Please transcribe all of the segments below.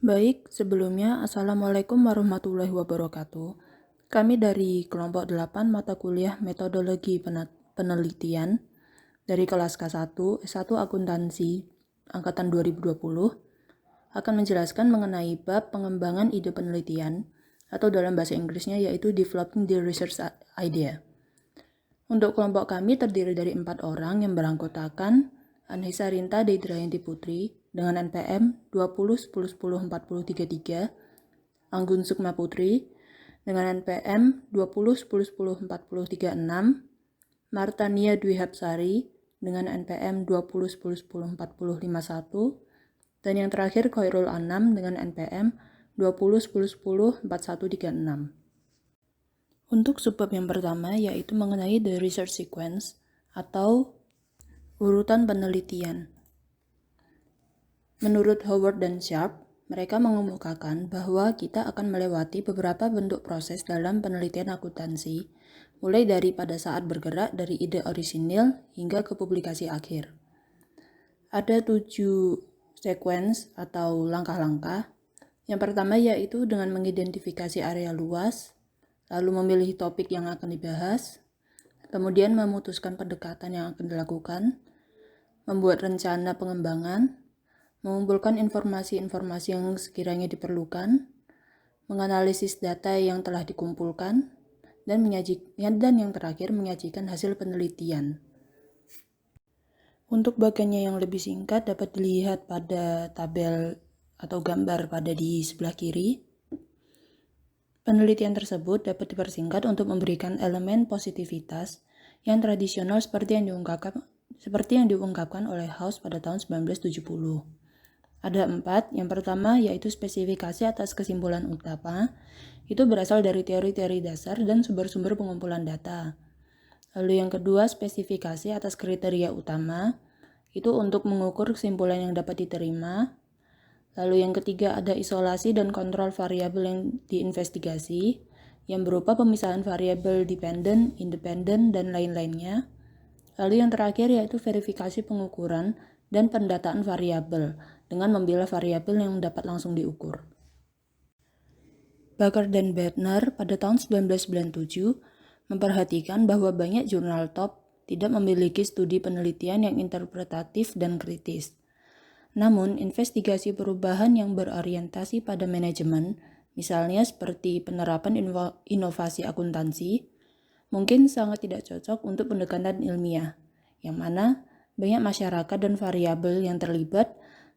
Baik, sebelumnya Assalamualaikum warahmatullahi wabarakatuh. Kami dari kelompok 8 mata kuliah Metodologi Penelitian dari kelas K1, S1 Akuntansi, Angkatan 2020, akan menjelaskan mengenai bab pengembangan ide penelitian, atau dalam bahasa Inggrisnya yaitu Developing the Research Idea. Untuk kelompok kami terdiri dari 4 orang yang beranggotakan Anhisa Rinta Deidrayanti Putri dengan NPM 2010104033, Anggun Sukma Putri dengan NPM 2010104036, Martania Dwi Hapsari dengan NPM 2010104051, dan yang terakhir Khairul Anam dengan NPM 2010104136. Untuk subbab yang pertama yaitu mengenai the research sequence atau urutan penelitian. Menurut Howard dan Sharp, mereka mengemukakan bahwa kita akan melewati beberapa bentuk proses dalam penelitian akuntansi, mulai dari pada saat bergerak dari ide orisinil hingga ke publikasi akhir. Ada 7 sequence atau langkah-langkah. Yang pertama yaitu dengan mengidentifikasi area luas, lalu memilih topik yang akan dibahas, kemudian memutuskan pendekatan yang akan dilakukan, membuat rencana pengembangan, mengumpulkan informasi-informasi yang sekiranya diperlukan, menganalisis data yang telah dikumpulkan, dan yang terakhir menyajikan hasil penelitian. Untuk bagiannya yang lebih singkat dapat dilihat pada tabel atau gambar pada di sebelah kiri. Penelitian tersebut dapat dipersingkat untuk memberikan elemen positivitas yang tradisional seperti yang diungkapkan oleh House pada tahun 1970. Ada 4. Yang pertama yaitu spesifikasi atas kesimpulan utama. Itu berasal dari teori-teori dasar dan sumber-sumber pengumpulan data. Lalu yang kedua spesifikasi atas kriteria utama. Itu untuk mengukur kesimpulan yang dapat diterima. Lalu yang ketiga ada isolasi dan kontrol variabel yang diinvestigasi, yang berupa pemisahan variabel dependent, independent, dan lain-lainnya. Lalu yang terakhir yaitu verifikasi pengukuran dan pendataan variabel dengan mempilah variabel yang dapat langsung diukur. Baker dan Bednar pada tahun 1997 memperhatikan bahwa banyak jurnal top tidak memiliki studi penelitian yang interpretatif dan kritis. Namun, investigasi perubahan yang berorientasi pada manajemen, misalnya seperti penerapan inovasi akuntansi, mungkin sangat tidak cocok untuk pendekatan ilmiah, yang mana banyak masyarakat dan variabel yang terlibat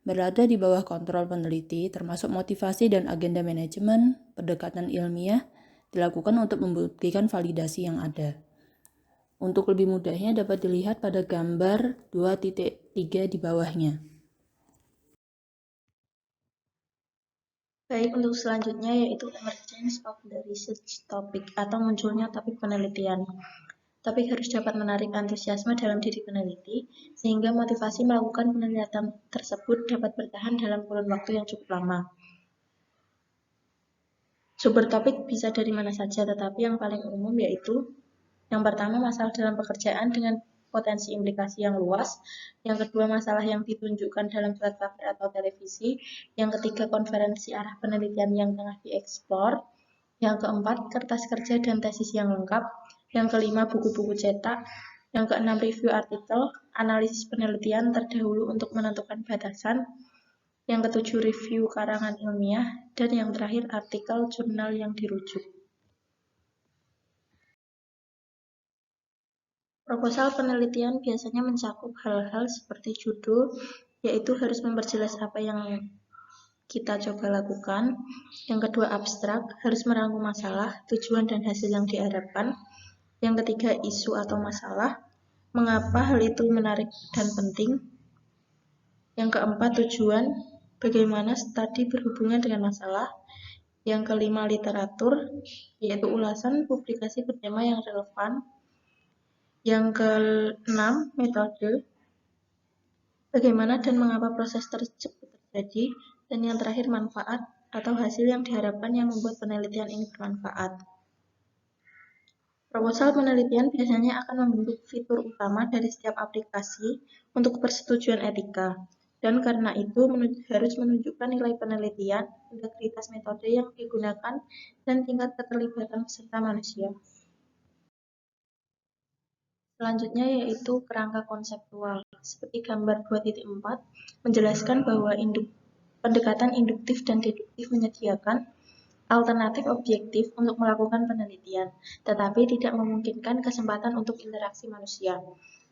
berada di bawah kontrol peneliti, termasuk motivasi dan agenda manajemen. Pendekatan ilmiah dilakukan untuk membuktikan validasi yang ada. Untuk lebih mudahnya dapat dilihat pada gambar 2.3 di bawahnya. Baik, untuk selanjutnya yaitu emergence of the research topic atau munculnya topik penelitian. Topik harus dapat menarik antusiasme dalam diri peneliti, sehingga motivasi melakukan penelitian tersebut dapat bertahan dalam kurun waktu yang cukup lama. Sumber topik bisa dari mana saja, tetapi yang paling umum yaitu yang pertama masalah dalam pekerjaan dengan potensi implikasi yang luas, yang kedua masalah yang ditunjukkan dalam surat kabar atau televisi, yang ketiga konferensi arah penelitian yang tengah dieksplor, yang keempat kertas kerja dan tesis yang lengkap, yang kelima buku-buku cetak, yang keenam review artikel, analisis penelitian terdahulu untuk menentukan batasan, yang ketujuh review karangan ilmiah, dan yang terakhir artikel jurnal yang dirujuk. Proposal penelitian biasanya mencakup hal-hal seperti judul, yaitu harus memperjelas apa yang kita coba lakukan. Yang kedua abstrak, harus merangkum masalah, tujuan dan hasil yang diharapkan. Yang ketiga isu atau masalah, mengapa hal itu menarik dan penting. Yang keempat tujuan, bagaimana studi berhubungan dengan masalah. Yang kelima literatur, yaitu ulasan publikasi bertema yang relevan. Yang keenam, metode, bagaimana dan mengapa proses tersebut terjadi, dan yang terakhir manfaat atau hasil yang diharapkan yang membuat penelitian ini bermanfaat. Proposal penelitian biasanya akan membentuk fitur utama dari setiap aplikasi untuk persetujuan etika. Dan karena itu harus menunjukkan nilai penelitian, integritas metode yang digunakan, dan tingkat keterlibatan peserta manusia. Selanjutnya yaitu kerangka konseptual. Seperti gambar 2.4 menjelaskan bahwa pendekatan induktif dan deduktif menyediakan alternatif objektif untuk melakukan penelitian, tetapi tidak memungkinkan kesempatan untuk interaksi manusia.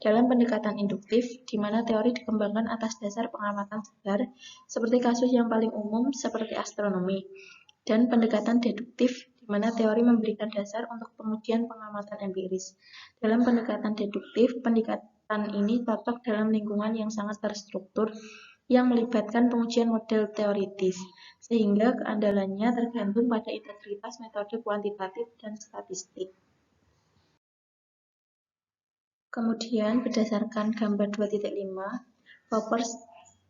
Dalam pendekatan induktif, di mana teori dikembangkan atas dasar pengamatan sebar, seperti kasus yang paling umum seperti astronomi, dan pendekatan deduktif, di mana teori memberikan dasar untuk pengujian pengamatan empiris. Dalam pendekatan deduktif, pendekatan ini cocok dalam lingkungan yang sangat terstruktur, yang melibatkan pengujian model teoritis, sehingga keandalannya tergantung pada integritas metode kuantitatif dan statistik. Kemudian, berdasarkan gambar 2.5, Popper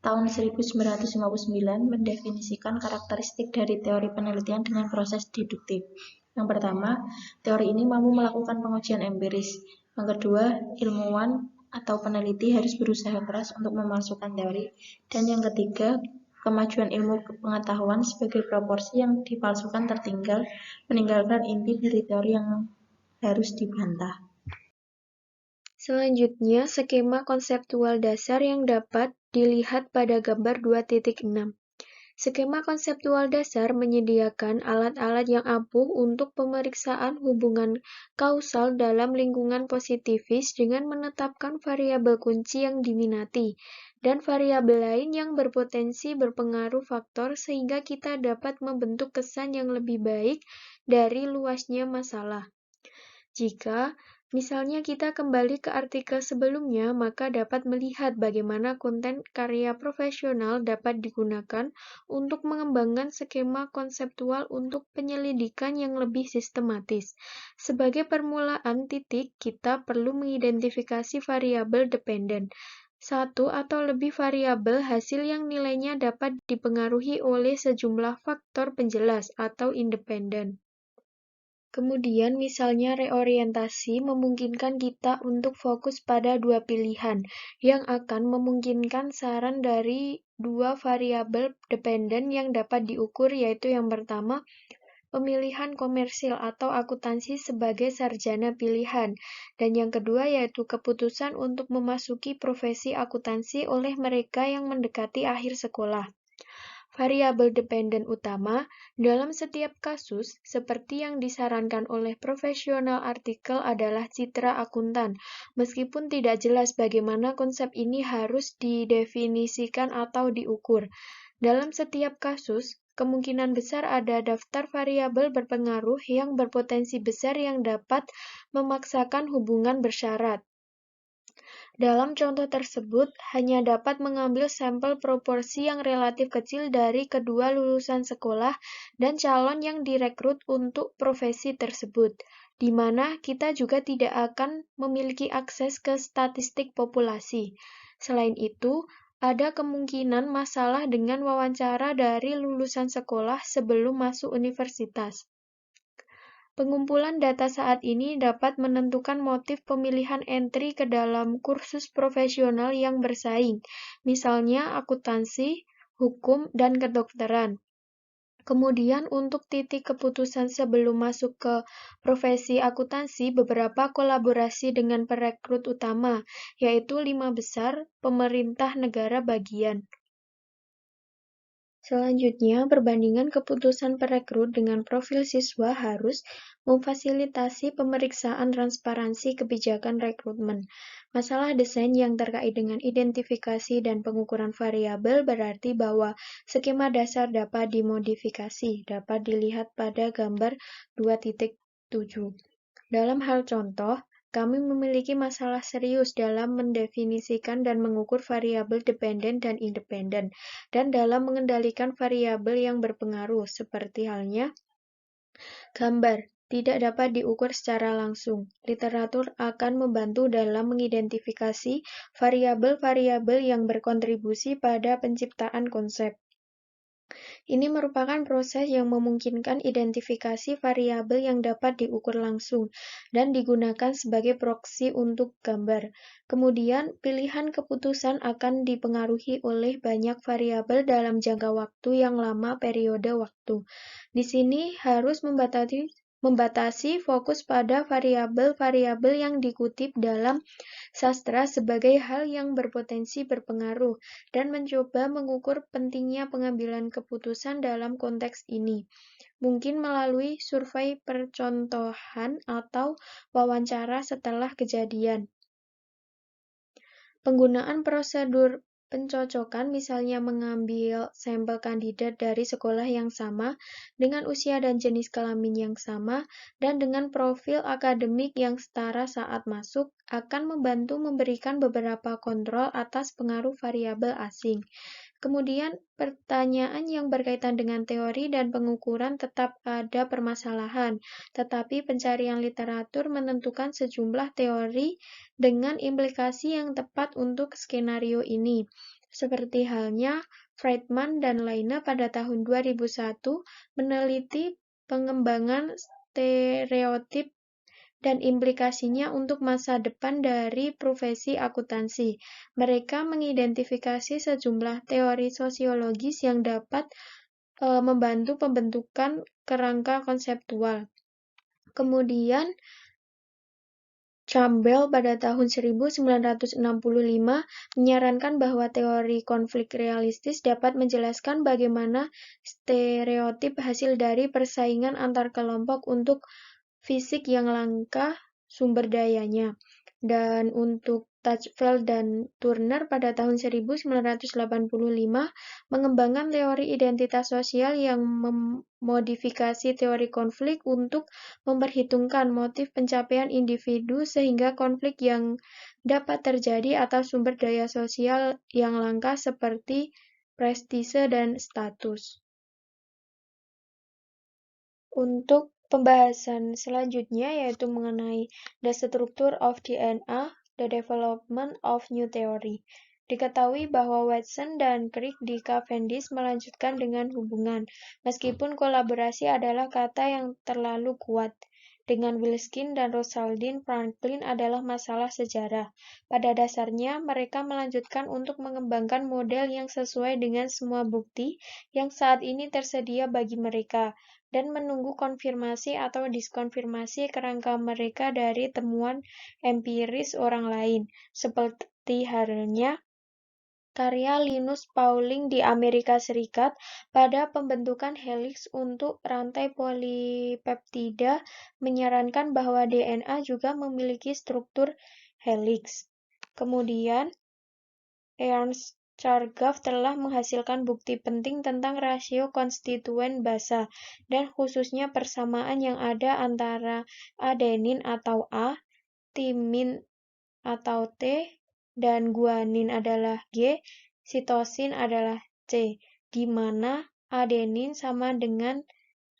tahun 1959 mendefinisikan karakteristik dari teori penelitian dengan proses deduktif. Yang pertama, teori ini mampu melakukan pengujian empiris. Yang kedua, ilmuwan atau peneliti harus berusaha keras untuk memasukkan teori. Dan yang ketiga, kemajuan ilmu pengetahuan sebagai proporsi yang dipalsukan tertinggal, meninggalkan inti dari teori yang harus dibantah. Selanjutnya, skema konseptual dasar yang dapat dilihat pada gambar 2.6. Skema konseptual dasar menyediakan alat-alat yang ampuh untuk pemeriksaan hubungan kausal dalam lingkungan positivis dengan menetapkan variabel kunci yang diminati dan variabel lain yang berpotensi berpengaruh faktor sehingga kita dapat membentuk kesan yang lebih baik dari luasnya masalah. Jika misalnya kita kembali ke artikel sebelumnya, maka dapat melihat bagaimana konten karya profesional dapat digunakan untuk mengembangkan skema konseptual untuk penyelidikan yang lebih sistematis. Sebagai permulaan titik, kita perlu mengidentifikasi variabel dependen. Satu atau lebih variabel hasil yang nilainya dapat dipengaruhi oleh sejumlah faktor penjelas atau independen. Kemudian misalnya reorientasi memungkinkan kita untuk fokus pada dua pilihan yang akan memungkinkan saran dari dua variabel dependen yang dapat diukur, yaitu yang pertama, pemilihan komersil atau akuntansi sebagai sarjana pilihan, dan yang kedua yaitu keputusan untuk memasuki profesi akuntansi oleh mereka yang mendekati akhir sekolah. Variabel dependen utama dalam setiap kasus, seperti yang disarankan oleh profesional artikel adalah citra akuntan, meskipun tidak jelas bagaimana konsep ini harus didefinisikan atau diukur. Dalam setiap kasus, kemungkinan besar ada daftar variabel berpengaruh yang berpotensi besar yang dapat memaksakan hubungan bersyarat. Dalam contoh tersebut, hanya dapat mengambil sampel proporsi yang relatif kecil dari kedua lulusan sekolah dan calon yang direkrut untuk profesi tersebut, di mana kita juga tidak akan memiliki akses ke statistik populasi. Selain itu, ada kemungkinan masalah dengan wawancara dari lulusan sekolah sebelum masuk universitas. Pengumpulan data saat ini dapat menentukan motif pemilihan entry ke dalam kursus profesional yang bersaing, misalnya akuntansi, hukum, dan kedokteran. Kemudian untuk titik keputusan sebelum masuk ke profesi akuntansi, beberapa kolaborasi dengan perekrut utama, yaitu 5 besar pemerintah negara bagian. Selanjutnya, perbandingan keputusan perekrut dengan profil siswa harus memfasilitasi pemeriksaan transparansi kebijakan rekrutmen. Masalah desain yang terkait dengan identifikasi dan pengukuran variabel berarti bahwa skema dasar dapat dimodifikasi, dapat dilihat pada gambar 2.7. Dalam hal contoh, kami memiliki masalah serius dalam mendefinisikan dan mengukur variabel dependen dan independen, dan dalam mengendalikan variabel yang berpengaruh, seperti halnya gambar, tidak dapat diukur secara langsung. Literatur akan membantu dalam mengidentifikasi variabel-variabel yang berkontribusi pada penciptaan konsep. Ini merupakan proses yang memungkinkan identifikasi variabel yang dapat diukur langsung dan digunakan sebagai proksi untuk gambar. Kemudian, pilihan keputusan akan dipengaruhi oleh banyak variabel dalam jangka waktu yang lama periode waktu. Di sini harus membatasi fokus pada variabel-variabel yang dikutip dalam sastra sebagai hal yang berpotensi berpengaruh dan mencoba mengukur pentingnya pengambilan keputusan dalam konteks ini, mungkin melalui survei percontohan atau wawancara setelah kejadian. Penggunaan prosedur pencocokan misalnya mengambil sampel kandidat dari sekolah yang sama, dengan usia dan jenis kelamin yang sama, dan dengan profil akademik yang setara saat masuk, akan membantu memberikan beberapa kontrol atas pengaruh variabel asing. Kemudian, pertanyaan yang berkaitan dengan teori dan pengukuran tetap ada permasalahan, tetapi pencarian literatur menentukan sejumlah teori dengan implikasi yang tepat untuk skenario ini. Seperti halnya Friedman dan lainnya pada tahun 2001 meneliti pengembangan stereotip dan implikasinya untuk masa depan dari profesi akuntansi. Mereka mengidentifikasi sejumlah teori sosiologis yang dapat membantu pembentukan kerangka konseptual. Kemudian, Campbell pada tahun 1965 menyarankan bahwa teori konflik realistis dapat menjelaskan bagaimana stereotip hasil dari persaingan antar kelompok untuk fisik yang langka sumber dayanya. Dan untuk Tachfeld dan Turner pada tahun 1985 mengembangkan teori identitas sosial yang memodifikasi teori konflik untuk memperhitungkan motif pencapaian individu sehingga konflik yang dapat terjadi atas sumber daya sosial yang langka seperti prestise dan status. Untuk pembahasan selanjutnya yaitu mengenai the structure of DNA, the development of new theory. Diketahui bahwa Watson dan Crick di Cavendish melanjutkan dengan hubungan, meskipun kolaborasi adalah kata yang terlalu kuat. Dengan Wilson dan Rosalind Franklin adalah masalah sejarah. Pada dasarnya, mereka melanjutkan untuk mengembangkan model yang sesuai dengan semua bukti yang saat ini tersedia bagi mereka, dan menunggu konfirmasi atau diskonfirmasi kerangka mereka dari temuan empiris orang lain, seperti halnya karya Linus Pauling di Amerika Serikat pada pembentukan helix untuk rantai polipeptida menyarankan bahwa DNA juga memiliki struktur helix. Kemudian, Ernst Chargaff telah menghasilkan bukti penting tentang rasio konstituen basa, dan khususnya persamaan yang ada antara adenin atau A, timin atau T, dan guanin adalah G, sitosin adalah C, di mana adenin sama dengan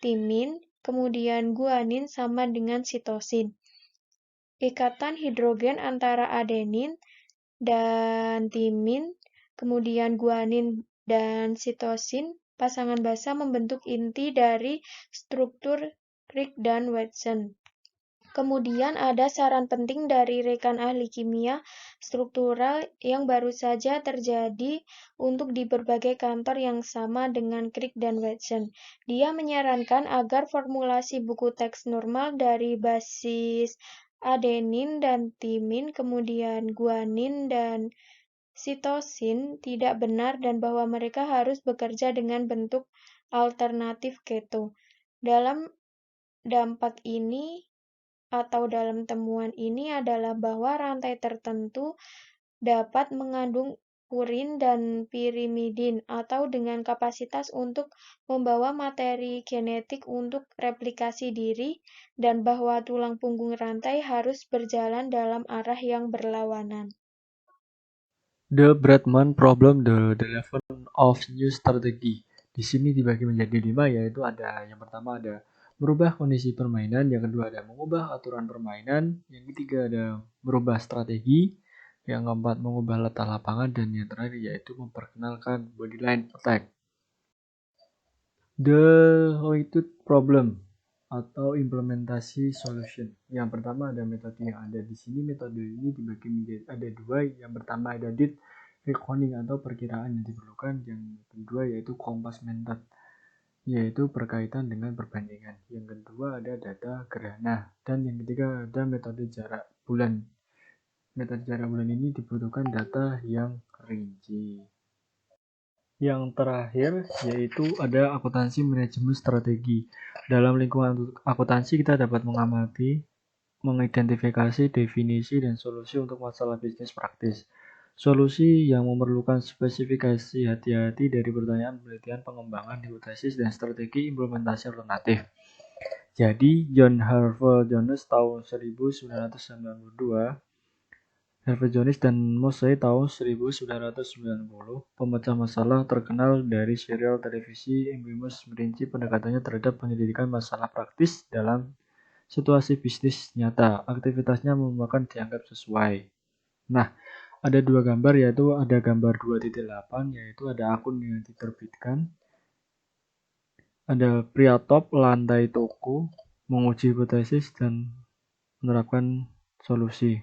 timin, kemudian guanin sama dengan sitosin. Ikatan hidrogen antara adenin dan timin, kemudian guanin dan sitosin, pasangan basa membentuk inti dari struktur Crick dan Watson. Kemudian ada saran penting dari rekan ahli kimia struktural yang baru saja terjadi untuk di berbagai kantor yang sama dengan Crick dan Watson. Dia menyarankan agar formulasi buku teks normal dari basis adenin dan timin, kemudian guanin dan sitosin tidak benar dan bahwa mereka harus bekerja dengan bentuk alternatif keto. Dalam dampak ini atau dalam temuan ini adalah bahwa rantai tertentu dapat mengandung purin dan pirimidin atau dengan kapasitas untuk membawa materi genetik untuk replikasi diri, dan bahwa tulang punggung rantai harus berjalan dalam arah yang berlawanan. The Bradman Problem, the Development of New Strategy. Di sini dibagi menjadi 5, yaitu ada yang pertama ada merubah kondisi permainan, yang kedua ada mengubah aturan permainan, yang ketiga ada merubah strategi, yang keempat mengubah letak lapangan, dan yang terakhir yaitu memperkenalkan bodyline attack. The related problem atau implementasi solution. Yang pertama ada metode yang ada di sini. Metode ini dibagi menjadi ada dua. Yang pertama ada did reckoning atau perkiraan yang diperlukan. Yang kedua yaitu compass method, yaitu berkaitan dengan perbandingan. Yang kedua ada data gerhana. Dan yang ketiga ada metode jarak bulan. Metode jarak bulan ini dibutuhkan data yang rinci. Yang terakhir yaitu ada akuntansi manajemen strategi. Dalam lingkungan akuntansi kita dapat mengamati, mengidentifikasi definisi dan solusi untuk masalah bisnis praktis. Solusi yang memerlukan spesifikasi hati-hati dari pertanyaan penelitian, pengembangan hipotesis dan strategi implementasi alternatif. Jadi John Harvey Jones tahun 1992, Harvey Jones dan Mosey tahun 1990, pemecah masalah terkenal dari serial televisi Infamous merinci pendekatannya terhadap penyelidikan masalah praktis dalam situasi bisnis nyata. Aktivitasnya merupakan dianggap sesuai. Nah, ada dua gambar, yaitu ada gambar 2.8, yaitu ada akun yang diterbitkan. Ada pria top lantai toko menguji hipotesis dan menerapkan solusi.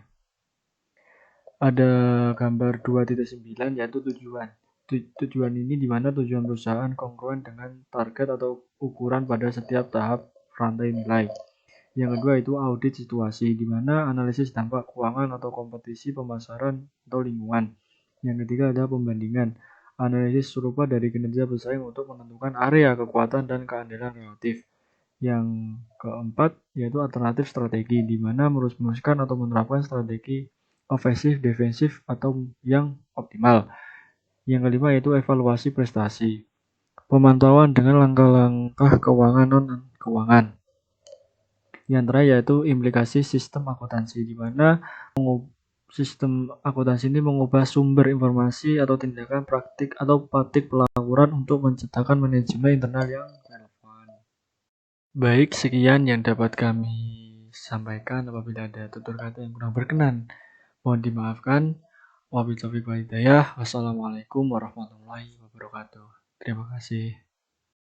Ada gambar 2.9 yaitu tujuan. Tujuan ini di mana tujuan perusahaan kongruen dengan target atau ukuran pada setiap tahap rantai nilai. Yang kedua itu audit situasi, di mana analisis dampak keuangan atau kompetisi pemasaran atau lingkungan. Yang ketiga ada pembandingan, analisis serupa dari kinerja pesaing untuk menentukan area kekuatan dan keandalan relatif. Yang keempat yaitu alternatif strategi, di mana merumuskan atau menerapkan strategi ofensif, defensif, atau yang optimal. Yang kelima yaitu evaluasi prestasi, pemantauan dengan langkah-langkah keuangan non-keuangan. Yang terakhir yaitu implikasi sistem akuntansi, di mana sistem akuntansi ini mengubah sumber informasi atau tindakan praktik atau praktik pelaporan untuk menciptakan manajemen internal yang relevan. Baik, sekian yang dapat kami sampaikan. Apabila ada tutur kata yang kurang berkenan, mohon dimaafkan. Wabillahi taufiq wal hidayah. Wassalamualaikum warahmatullahi wabarakatuh. Terima kasih.